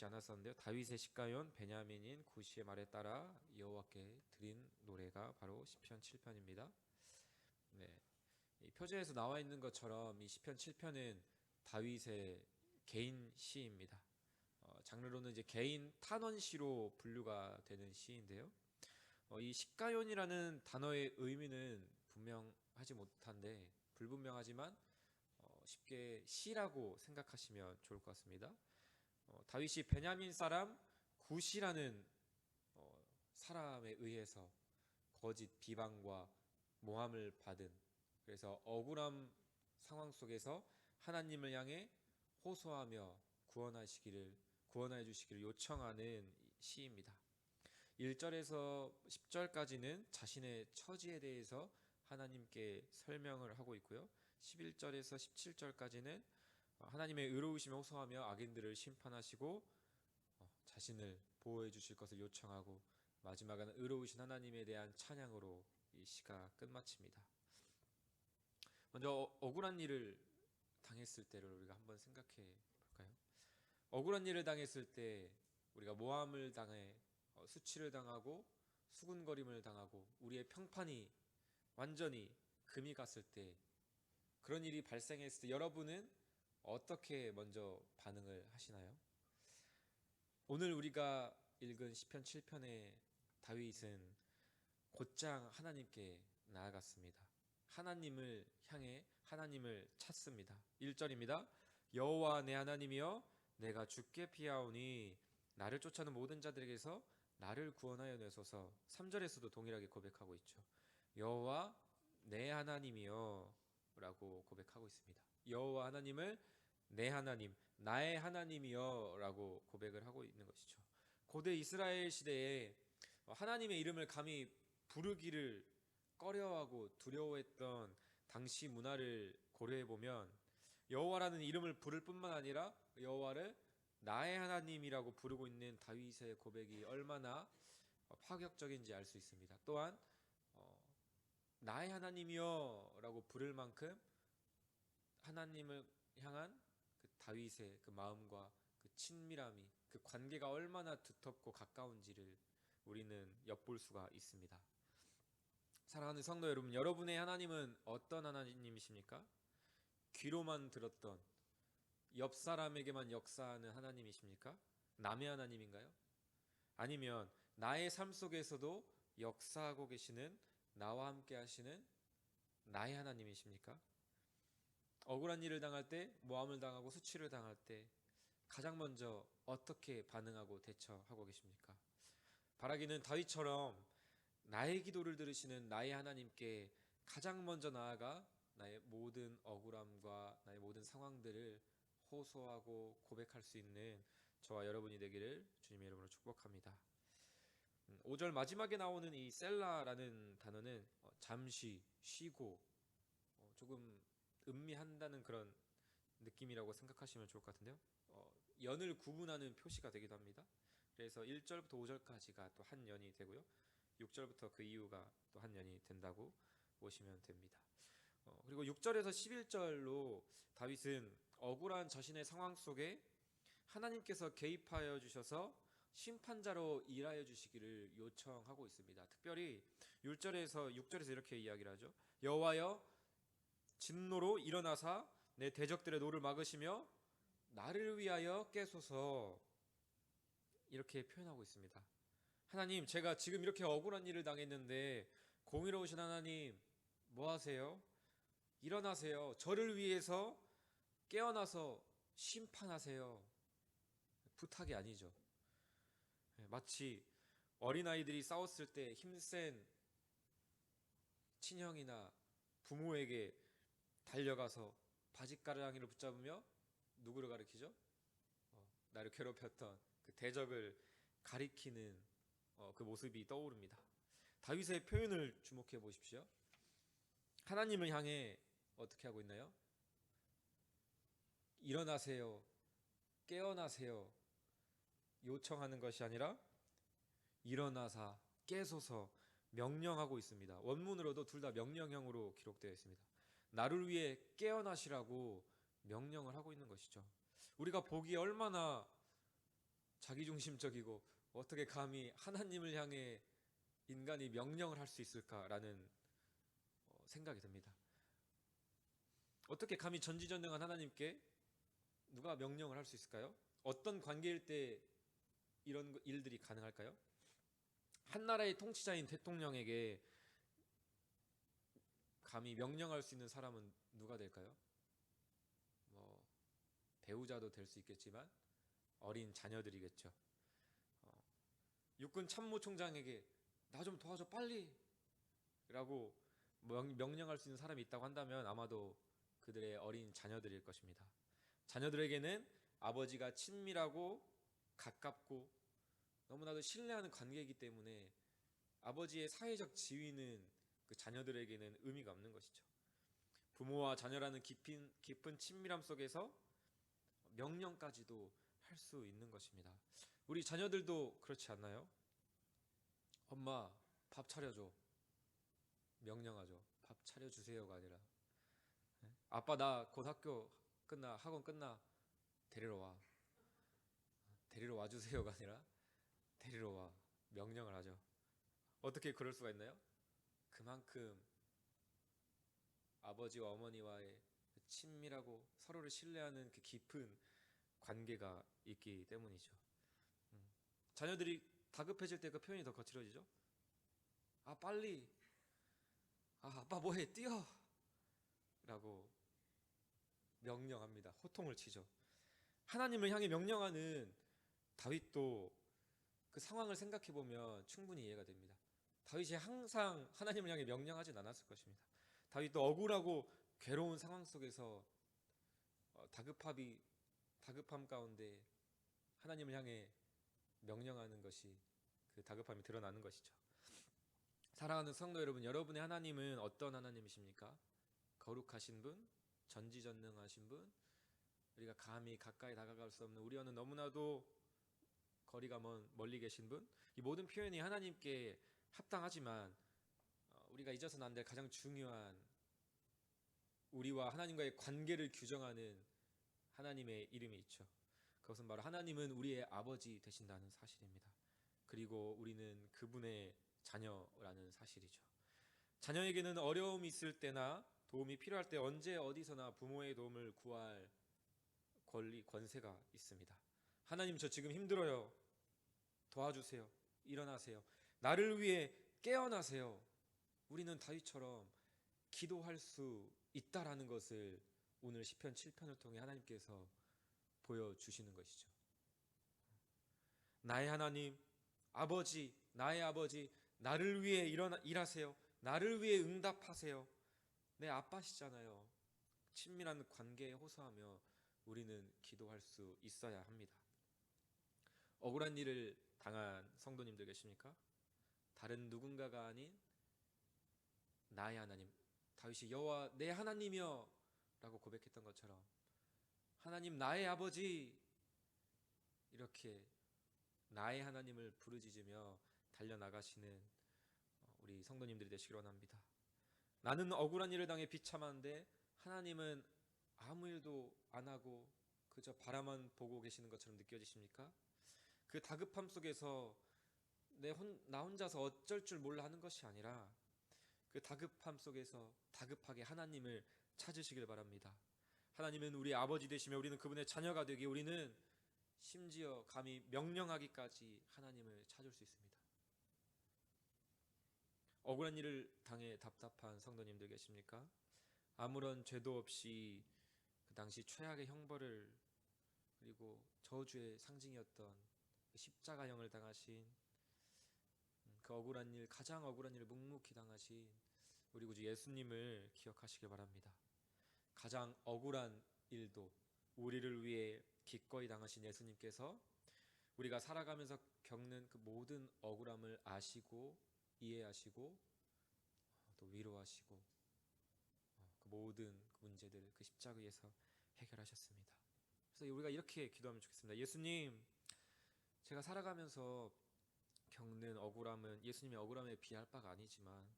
적지 않았었는데요. 다윗의 시가연 베냐민인 구시의 말에 따라 여호와께 드린 노래가 바로 시편 7편입니다. 네, 이 표제에서 나와 있는 것처럼 이 시편 7편은 다윗의 개인 시입니다. 장르로는 이제 개인 탄원시로 분류가 되는 시인데요. 이 시가연이라는 단어의 의미는 분명하지 못한데 불분명하지만 쉽게 시라고 생각하시면 좋을 것 같습니다. 다윗이 베냐민 사람 굿이라는 사람에 의해서 거짓 비방과 모함을 받은, 그래서 억울함 상황 속에서 하나님을 향해 호소하며 구원하여 주시기를 요청하는 시입니다. 1절에서 10절까지는 자신의 처지에 대해서 하나님께 설명을 하고 있고요. 11절에서 17절까지는 하나님의 의로우심을 호소하며 악인들을 심판하시고 자신을 보호해 주실 것을 요청하고, 마지막은 의로우신 하나님에 대한 찬양으로 이 시가 끝마칩니다. 먼저 억울한 일을 당했을 때를 우리가 한번 생각해 볼까요? 억울한 일을 당했을 때 우리가 모함을 당해 수치를 당하고 수군거림을 당하고 우리의 평판이 완전히 금이 갔을 때, 그런 일이 발생했을 때 여러분은 어떻게 먼저 반응을 하시나요? 오늘 우리가 읽은 시편 7편의 다윗은 곧장 하나님께 나아갔습니다. 하나님을 향해 하나님을 찾습니다. 1절입니다. 여호와 내 하나님이여 내가 죽게 피하오니 나를 쫓아오는 모든 자들에게서 나를 구원하여 내소서. 3절에서도 동일하게 고백하고 있죠. 여호와 내 하나님이여 라고 고백하고 있습니다. 여호와 하나님을 내 하나님, 나의 하나님이여 라고 고백을 하고 있는 것이죠. 고대 이스라엘 시대에 하나님의 이름을 감히 부르기를 꺼려하고 두려워했던 당시 문화를 고려해 보면 여호와라는 이름을 부를 뿐만 아니라 여호와를 나의 하나님이라고 부르고 있는 다윗의 고백이 얼마나 파격적인지 알 수 있습니다. 또한 나의 하나님이여 라고 부를 만큼 하나님을 향한 그 다윗의 그 마음과 그 친밀함이, 그 관계가 얼마나 두텁고 가까운지를 우리는 엿볼 수가 있습니다. 사랑하는 성도 여러분, 여러분의 하나님은 어떤 하나님이십니까? 귀로만 들었던, 옆 사람에게만 역사하는 하나님이십니까? 남의 하나님인가요? 아니면 나의 삶 속에서도 역사하고 계시는, 나와 함께 하시는 나의 하나님이십니까? 억울한 일을 당할 때, 모함을 당하고 수치를 당할 때 가장 먼저 어떻게 반응하고 대처하고 계십니까? 바라기는 다윗처럼 나의 기도를 들으시는 나의 하나님께 가장 먼저 나아가 나의 모든 억울함과 나의 모든 상황들을 호소하고 고백할 수 있는 저와 여러분이 되기를 주님의 이름으로 축복합니다. 5절 마지막에 나오는 이 셀라라는 단어는 잠시 쉬고, 조금 음미한다는 그런 느낌이라고 생각하시면 좋을 것 같은데요. 연을 구분하는 표시가 되기도 합니다. 그래서 1절부터 5절까지가 또 한 연이 되고요. 6절부터 그 이유가 또 한 연이 된다고 보시면 됩니다. 그리고 6절에서 11절로 다윗은 억울한 자신의 상황 속에 하나님께서 개입하여 주셔서 심판자로 일하여 주시기를 요청하고 있습니다. 특별히 6절에서 이렇게 이야기를 하죠. 여호와여 진노로 일어나사 내 대적들의 노를 막으시며 나를 위하여 깨소서, 이렇게 표현하고 있습니다. 하나님, 제가 지금 이렇게 억울한 일을 당했는데 공의로우신 하나님 뭐 하세요? 일어나세요. 저를 위해서 깨어나서 심판하세요. 부탁이 아니죠. 마치 어린아이들이 싸웠을 때 힘센 친형이나 부모에게 달려가서 바짓가랑이를 붙잡으며 누구를 가리키죠? 나를 괴롭혔던 그 대적을 가리키는 그 모습이 떠오릅니다. 다윗의 표현을 주목해 보십시오. 하나님을 향해 어떻게 하고 있나요? 일어나세요, 깨어나세요 요청하는 것이 아니라 일어나사 깨소서 명령하고 있습니다. 원문으로도 둘 다 명령형으로 기록되어 있습니다. 나를 위해 깨어나시라고 명령을 하고 있는 것이죠. 우리가 보기에 얼마나 자기중심적이고 어떻게 감히 하나님을 향해 인간이 명령을 할 수 있을까라는 생각이 듭니다. 어떻게 감히 전지전능한 하나님께 누가 명령을 할 수 있을까요? 어떤 관계일 때 이런 일들이 가능할까요? 한 나라의 통치자인 대통령에게 감히 명령할 수 있는 사람은 누가 될까요? 뭐 배우자도 될 수 있겠지만 어린 자녀들이겠죠. 육군 참모총장에게 나 좀 도와줘 빨리 라고 명령할 수 있는 사람이 있다고 한다면 아마도 그들의 어린 자녀들일 것입니다. 자녀들에게는 아버지가 친밀하고 가깝고 너무나도 신뢰하는 관계이기 때문에 아버지의 사회적 지위는 그 자녀들에게는 의미가 없는 것이죠. 부모와 자녀라는 깊은 친밀함 속에서 명령까지도 할 수 있는 것입니다. 우리 자녀들도 그렇지 않나요? 엄마 밥 차려줘. 명령하죠. 밥 차려주세요가 아니라 아빠 나 곧 학원 끝나 데리러 와. 데리러 와주세요가 아니라 데리러 와. 명령을 하죠. 어떻게 그럴 수가 있나요? 그만큼 아버지와 어머니와의 친밀하고 서로를 신뢰하는 그 깊은 관계가 있기 때문이죠. 자녀들이 다급해질 때 그 표현이 더 거칠어지죠. 아 빨리. 아빠 뭐해 뛰어 라고 명령합니다. 호통을 치죠. 하나님을 향해 명령하는 다윗도 그 상황을 생각해 보면 충분히 이해가 됩니다. 다윗이 항상 하나님을 향해 명령하진 않았을 것입니다. 다윗도 억울하고 괴로운 상황 속에서 다급함 가운데 하나님을 향해 명령하는 것이 그 다급함이 드러나는 것이죠. 사랑하는 성도 여러분, 여러분의 하나님은 어떤 하나님이십니까? 거룩하신 분, 전지전능하신 분, 우리가 감히 가까이 다가갈 수 없는, 우리와는 너무나도 거리가 멀리 계신 분. 이 모든 표현이 하나님께 합당하지만 우리가 잊어서는 안 될 가장 중요한 우리와 하나님과의 관계를 규정하는 하나님의 이름이 있죠. 그것은 바로 하나님은 우리의 아버지 되신다는 사실입니다. 그리고 우리는 그분의 자녀라는 사실이죠. 자녀에게는 어려움이 있을 때나 도움이 필요할 때 언제 어디서나 부모의 도움을 구할 권세가 있습니다. 하나님 저 지금 힘들어요. 도와주세요. 일어나세요. 나를 위해 깨어나세요. 우리는 다윗처럼 기도할 수 있다라는 것을 오늘 시편 7편을 통해 하나님께서 보여주시는 것이죠. 나의 하나님, 아버지, 나의 아버지, 나를 위해 일하세요. 나를 위해 응답하세요. 내 아빠시잖아요. 친밀한 관계에 호소하며 우리는 기도할 수 있어야 합니다. 억울한 일을 당한 성도님들 계십니까? 다른 누군가가 아닌 나의 하나님, 다윗이 여호와 내 하나님이여 라고 고백했던 것처럼 하나님 나의 아버지, 이렇게 나의 하나님을 부르짖으며 달려나가시는 우리 성도님들이 되시길 원합니다. 나는 억울한 일을 당해 비참한데 하나님은 아무 일도 안 하고 그저 바라만 보고 계시는 것처럼 느껴지십니까? 그 다급함 속에서 나 혼자서 어쩔 줄 몰라 하는 것이 아니라 그 다급함 속에서 다급하게 하나님을 찾으시길 바랍니다. 하나님은 우리 아버지 되시며 우리는 그분의 자녀가 되기, 우리는 심지어 감히 명령하기까지 하나님을 찾을 수 있습니다. 억울한 일을 당해 답답한 성도님들 계십니까? 아무런 죄도 없이 그 당시 최악의 형벌을, 그리고 저주의 상징이었던 그 십자가형을 당하신 그 억울한 일, 가장 억울한 일을 묵묵히 당하신 우리 구주 예수님을 기억하시길 바랍니다. 가장 억울한 일도 우리를 위해 기꺼이 당하신 예수님께서 우리가 살아가면서 겪는 그 모든 억울함을 아시고 이해하시고 또 위로하시고 그 모든 문제들 그 십자가에서 해결하셨습니다. 그래서 우리가 이렇게 기도하면 좋겠습니다. 예수님, 제가 살아가면서 겪는 억울함은 예수님의 억울함에 비할 바가 아니지만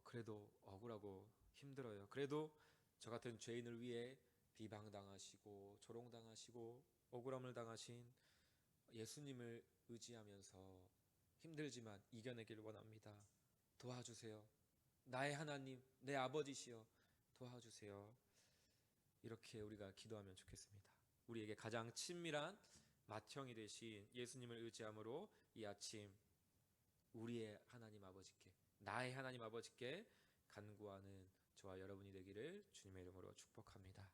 그래도 억울하고 힘들어요. 그래도 저 같은 죄인을 위해 비방당하시고 조롱당하시고 억울함을 당하신 예수님을 의지하면서 힘들지만 이겨내기를 원합니다. 도와주세요. 나의 하나님, 내 아버지시여 도와주세요. 이렇게 우리가 기도하면 좋겠습니다. 우리에게 가장 친밀한 맏형이 되신 예수님을 의지함으로 이 아침 우리의 하나님 아버지께, 나의 하나님 아버지께 간구하는 저와 여러분이 되기를 주님의 이름으로 축복합니다.